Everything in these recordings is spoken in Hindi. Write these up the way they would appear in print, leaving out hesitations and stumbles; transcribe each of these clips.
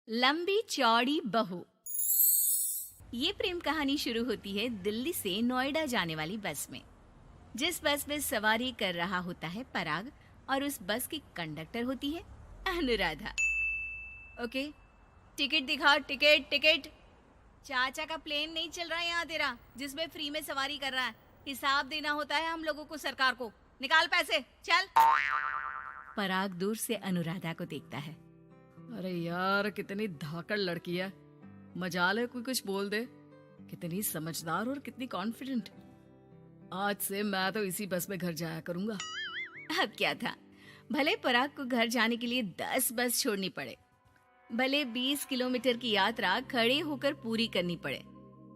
लंबी चौड़ी बहू। ये प्रेम कहानी शुरू होती है दिल्ली से नोएडा जाने वाली बस में। जिस बस में सवारी कर रहा होता है पराग और उस बस की कंडक्टर होती है अनुराधा। ओके, टिकट दिखाओ, टिकट टिकट। चाचा का प्लेन नहीं चल रहा है यहाँ तेरा, जिसमें फ्री में सवारी कर रहा है। हिसाब देना होता है हम लोगों को, सरकार को। निकाल पैसे, चल। पराग दूर से अनुराधा को देखता है। अरे यार, कितनी धाकड़ लड़की है। मजाल है कोई कुछ बोल दे। कितनी समझदार और कितनी कॉन्फिडेंट। आज से मैं तो इसी बस में घर जाया करूंगा। अब क्या था, भले पराग को घर जाने के लिए 10 बस छोड़नी पड़े, भले 20 किलोमीटर की यात्रा खड़े होकर पूरी करनी पड़े,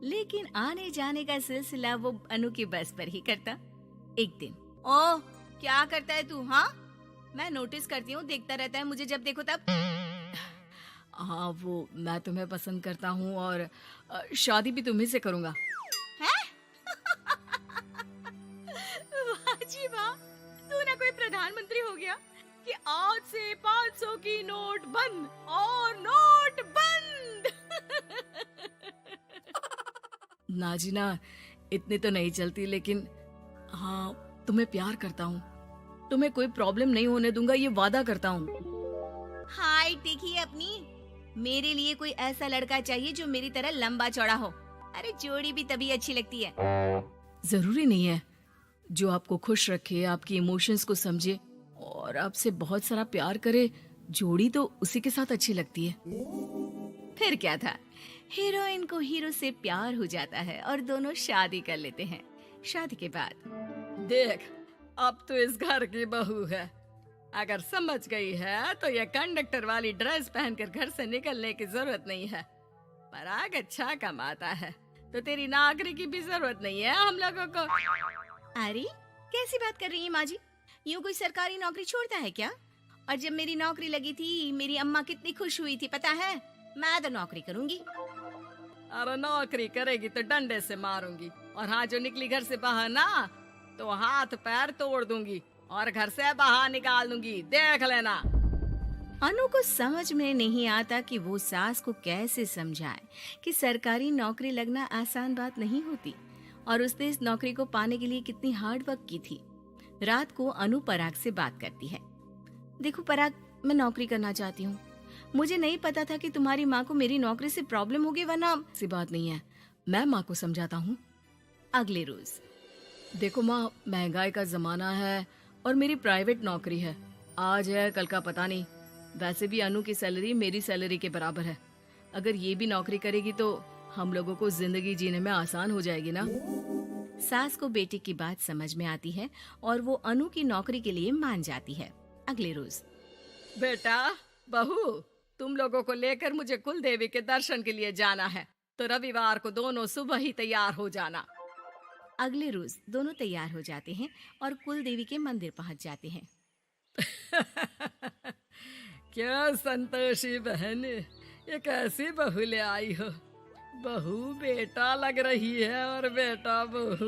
लेकिन आने जाने का सिलसिला वो अनु की बस पर ही करता। एक दिन, ओह क्या करता है तू? हाँ, मैं नोटिस करती हूँ, देखता रहता है मुझे जब देखो तब। हाँ, वो मैं तुम्हें पसंद करता हूँ और शादी भी तुम्ही से करूंगा। हैं? वाह जी वाह, तू ना कोई प्रधानमंत्री हो गया कि आज से 500 की नोट बंद और नोट बंद। नाजिना, इतनी तो नहीं चलती, लेकिन हाँ, तुम्हें प्यार करता हूँ। तुम्हें कोई प्रॉब्लम नहीं होने दूंगा, ये वादा करता हूँ। हाइट देखिए अपनी। मेरे लिए कोई ऐसा लड़का चाहिए जो मेरी तरह लंबा चौड़ा हो। अरे जोड़ी भी तभी अच्छी लगती है। जरूरी नहीं है, जो आपको खुश रखे, आपकी इमोशंस को समझे और आपसे बहुत सारा प्यार करे, जोड़ी तो उसी के साथ अच्छी लगती है। फिर क्या था, हीरोइन को हीरो से प्यार हो जाता है और दोनों शादी कर लेते हैं। शादी के बाद देख, अब तो इस घर की बहू है। अगर समझ गई है तो ये कंडक्टर वाली ड्रेस पहनकर घर से निकलने की जरूरत नहीं है। पराग अच्छा कमाता है तो तेरी नौकरी की भी जरूरत नहीं है हम लोगों को। अरे कैसी बात कर रही है माँ जी? यूँ कोई सरकारी नौकरी छोड़ता है क्या? और जब मेरी नौकरी लगी थी, मेरी अम्मा कितनी खुश हुई थी पता है? मैं तो नौकरी करूंगी। अरे नौकरी करेगी तो डंडे से मारूंगी, और हाँ, जो निकली घर से बाहर ना, तो हाथ पैर तोड़ दूंगी और घर से बाहर निकाल दूंगी, देख लेना। अनु को समझ में नहीं आता कि वो सास को कैसे समझाए कि सरकारी नौकरी लगना आसान बात नहीं होती, और उसने इस नौकरी को पाने के लिए कितनी हार्ड वर्क की थी। रात को अनु पराग से बात करती है। देखो पराग, मैं नौकरी करना चाहती हूँ। मुझे नहीं पता था कि तुम्हारी माँ को मेरी नौकरी से प्रॉब्लम होगी, वरना। ऐसी बात नहीं है, मैं माँ को समझाता हूँ। अगले रोज, देखो माँ, महंगाई का जमाना है और मेरी प्राइवेट नौकरी है। आज है कल का पता नहीं। वैसे भी अनु की सैलरी मेरी सैलरी के बराबर है। अगर ये भी नौकरी करेगी तो हम लोगों को जिंदगी जीने में आसान हो जाएगी ना। सास को बेटे की बात समझ में आती है और वो अनु की नौकरी के लिए मान जाती है। अगले रोज, बेटा, बहू, तुम लोगों को लेकर मुझे कुल देवी के दर्शन के लिए जाना है, तो रविवार को दोनों सुबह ही तैयार हो जाना। अगले रोज दोनों तैयार हो जाते हैं और कुल देवी के मंदिर पहुंच जाते हैं। क्या संतोषी बहन, ये कैसी बहू ले आई हो। बहू बेटा लग रही है और बेटा बहू।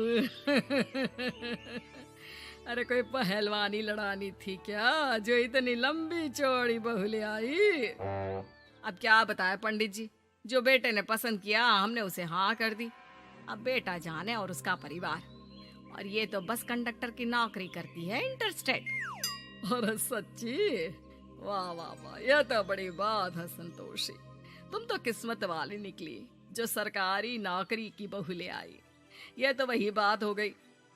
अरे कोई पहलवानी लड़ानी थी क्या, जो इतनी लंबी चौड़ी बहू ले आई? अब क्या बताए पंडित जी, जो बेटे ने पसंद किया हमने उसे हाँ कर दी। अब बेटा जाने और उसका परिवार। और ये तो बस कंडक्टर की नौकरी करती है, इंटरस्टेट। और सच्ची, वाह वाह वाह, यह तो बड़ी बात है संतोषी। तुम तो किस्मत वाली निकली जो सरकारी नौकरी की बहू ले आई। यह तो वही बात हो गई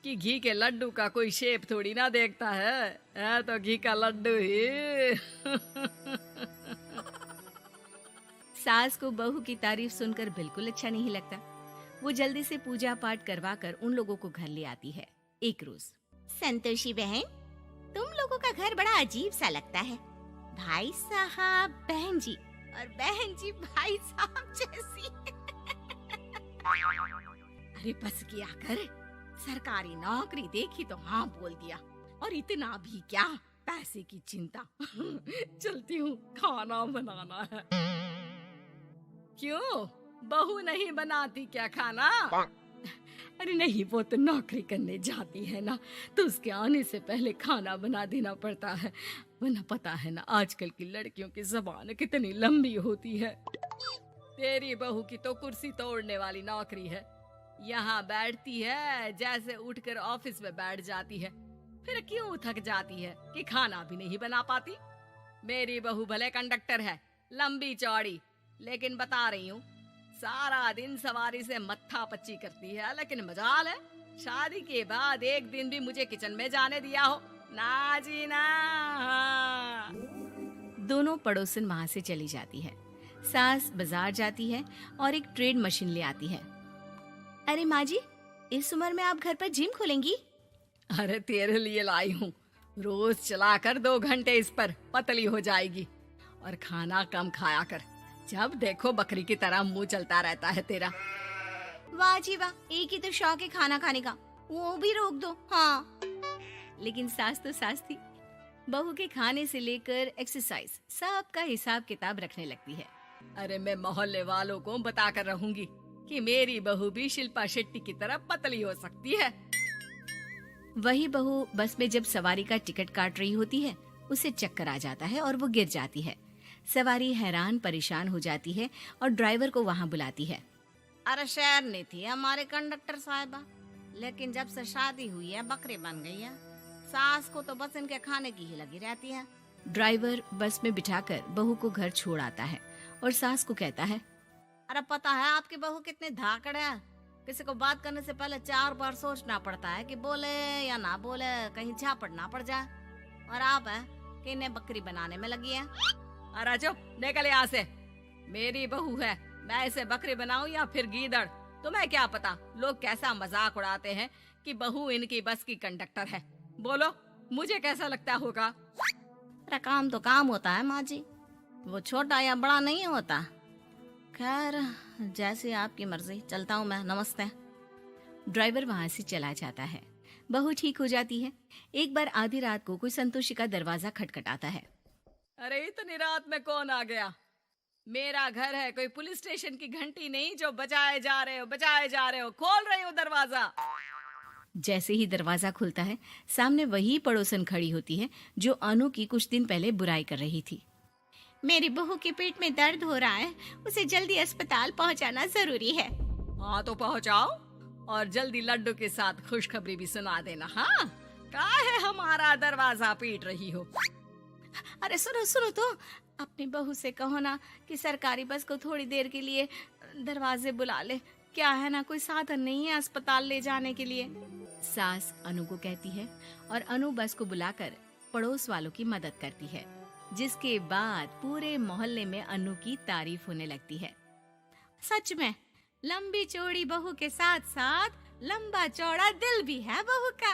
कि घी के लड्डू का कोई शेप थोड़ी ना देखता है तो घी का लड्डू ही। सास को बहू की तारीफ सुनकर बिल्कुल अच्छा नहीं लगता। वो जल्दी से पूजा पाठ करवा कर उन लोगों को घर ले आती है। एक रोज, संतोषी बहन, तुम लोगों का घर बड़ा अजीब सा लगता है। भाई साहब बहन जी, और बहन जी भाई साहब जैसी। अरे बस किया कर, सरकारी नौकरी देखी तो हाँ बोल दिया, और इतना भी क्या, पैसे की चिंता। चलती हूँ, खाना बनाना है। क्यों, बहू नहीं बनाती क्या खाना? अरे नहीं, वो तो नौकरी करने जाती है ना, तो उसके आने से पहले खाना बना देना पड़ता है, वरना पता है ना आजकल की लड़कियों की जबान कितनी लंबी होती है। तेरी बहू की तो कुर्सी तोड़ने वाली नौकरी है, यहाँ बैठती है जैसे उठकर ऑफिस में बैठ जाती है, फिर क्यों थक जाती है कि खाना भी नहीं बना पाती। मेरी बहू भले कंडक्टर है, लंबी चौड़ी, लेकिन बता रही हूँ सारा दिन सवारी से मत्था पच्ची करती है, लेकिन मजाल है शादी के बाद एक दिन भी मुझे किचन में जाने दिया हो ना जी ना। दोनों पड़ोसन वहां से चली जाती है। सास बाजार जाती है और एक ट्रेड मशीन ले आती है। अरे माँ जी, इस उम्र में आप घर पर जिम खोलेंगी? अरे तेरे लिए लाई हूँ, रोज चलाकर 2 घंटे इस पर, पतली हो जाएगी। और खाना कम खाया कर, जब देखो बकरी की तरह मुंह चलता रहता है तेरा। वाह जी वाह, एक ही तो शौक है खाना खाने का, वो भी रोक दो। हाँ, लेकिन सास तो सास थी, बहू के खाने से लेकर एक्सरसाइज सब का हिसाब किताब रखने लगती है। अरे मैं मोहल्ले वालों को बताकर रहूंगी कि मेरी बहू भी शिल्पा शेट्टी की तरह पतली हो सकती है। वही बहू बस में जब सवारी का टिकट काट रही होती है, उसे चक्कर आ जाता है और वो गिर जाती है। सवारी हैरान परेशान हो जाती है और ड्राइवर को वहाँ बुलाती है। अरे शहर नहीं थी हमारे कंडक्टर साहिबा, लेकिन जब से शादी हुई है बकरी बन गई है। सास को तो बस इनके खाने की ही लगी रहती है। ड्राइवर बस में बिठाकर बहू को घर छोड़ आता है और सास को कहता है, अरे पता है आपकी बहू कितनी धाकड़ है, किसी को बात करने से पहले 4 बार सोचना पड़ता है कि बोले या ना बोले, कहीं झापड़ ना पड़ जाए। और आप है कि इन्हें बकरी बनाने में लगी है। अरे चुप, निकल यहाँ से। मेरी बहू है, मैं इसे बकरी बनाऊं या फिर गीदड़, तुम्हें क्या पता लोग कैसा मजाक उड़ाते हैं कि बहू इनकी बस की कंडक्टर है। बोलो मुझे कैसा लगता होगा? अरे काम तो काम होता है माँ जी, वो छोटा या बड़ा नहीं होता। खैर जैसी आपकी मर्जी, चलता हूँ मैं, नमस्ते। ड्राइवर वहाँ से चला जाता है। बहू ठीक हो जाती है। एक बार आधी रात को कोई संतोषी का दरवाजा खटखटाता है। अरे इतनी रात में कौन आ गया? मेरा घर है, कोई पुलिस स्टेशन की घंटी नहीं जो बजाए जा रहे हो। खोल रही हो दरवाजा। जैसे ही दरवाजा खुलता है, सामने वही पड़ोसन खड़ी होती है जो अनु की कुछ दिन पहले बुराई कर रही थी। मेरी बहू के पेट में दर्द हो रहा है, उसे जल्दी अस्पताल पहुंचाना जरूरी है। हाँ तो पहुंचाओ, और जल्दी लड्डू के साथ खुशखबरी भी सुना देना। हाँ, काहे हमारा दरवाजा पीट रही हो? अरे सुनो तो, अपनी बहू से कहो ना कि सरकारी बस को थोड़ी देर के लिए दरवाजे बुला ले। क्या है ना, कोई साधन नहीं है अस्पताल ले जाने के लिए। सास अनु को कहती है और अनु बस को बुलाकर पड़ोस वालों की मदद करती है, जिसके बाद पूरे मोहल्ले में अनु की तारीफ होने लगती है। सच में लंबी चौड़ी बहू के साथ साथ लंबा चौड़ा दिल भी है बहू का।